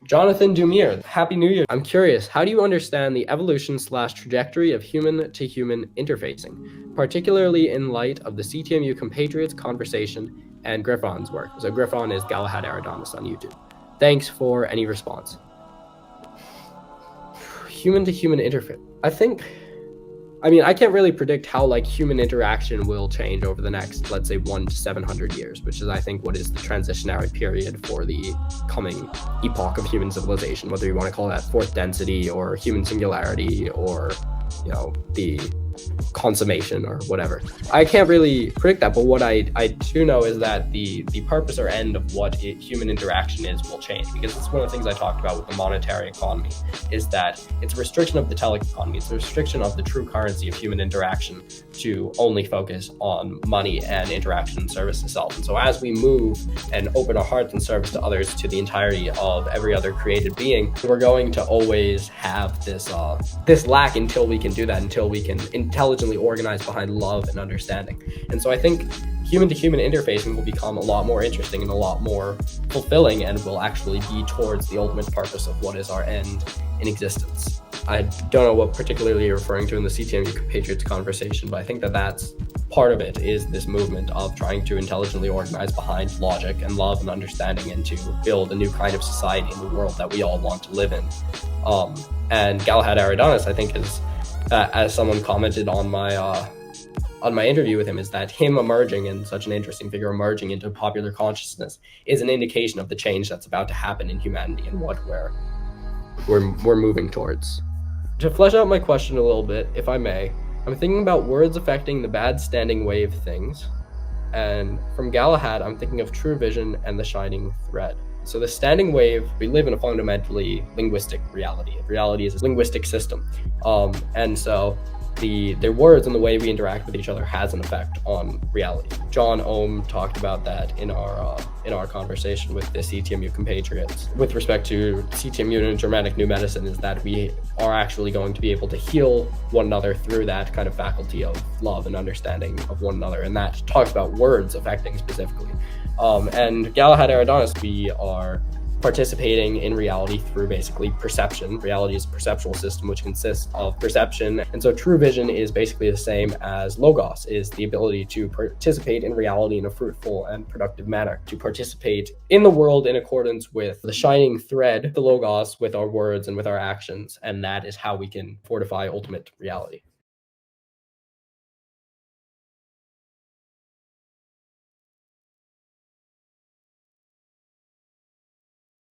Jonathan Dumir, Happy New Year. I'm curious, how do you understand the evolution/trajectory of human-to-human interfacing, particularly in light of the CTMU compatriots conversation and Griffon's work? So Griffon is Galahad Aradonis on YouTube. Thanks for any response. Human-to-human interface. I can't really predict how human interaction will change over the next, let's say, 1 to 700 years, which is, I think, what is the transitionary period for the coming epoch of human civilization, whether you want to call that fourth density or human singularity or, the consummation or whatever. I can't really predict that, but what I do know is that the purpose or end of what human interaction is will change, because it's one of the things I talked about with the monetary economy, is that it's a restriction of the telic economy. It's a restriction of the true currency of human interaction to only focus on money and interaction and service itself. And so as we move and open our hearts and service to others, to the entirety of every other created being, we're going to always have this lack until we can do that, until we can intelligently organize behind love and understanding. And so I think human-to-human interfacing will become a lot more interesting and a lot more fulfilling, and will actually be towards the ultimate purpose of what is our end in existence. I don't know what particularly you're referring to in the CTMU compatriots conversation, but I think that that's part of it, is this movement of trying to intelligently organize behind logic and love and understanding, and to build a new kind of society in the world that we all want to live in. And Galahad Aradonis, I think, is, as someone commented on my interview with him, is that him emerging, and such an interesting figure emerging into popular consciousness, is an indication of the change that's about to happen in humanity and what we're moving towards. To flesh out my question a little bit, if I may, I'm thinking about words affecting the bad standing wave things, and from Galahad, I'm thinking of true vision and the shining thread. So the standing wave, we live in a fundamentally linguistic reality. Reality is a linguistic system. And so the words and the way we interact with each other has an effect on reality. John Ohm talked about that in our conversation with the CTMU compatriots. With respect to CTMU and Germanic New Medicine, is that we are actually going to be able to heal one another through that kind of faculty of love and understanding of one another. And that talks about words affecting specifically. And Galahad Aradonis, we are participating in reality through basically perception. Reality is a perceptual system which consists of perception. And so true vision is basically the same as logos, is the ability to participate in reality in a fruitful and productive manner, to participate in the world in accordance with the shining thread, the logos, with our words and with our actions. And that is how we can fortify ultimate reality.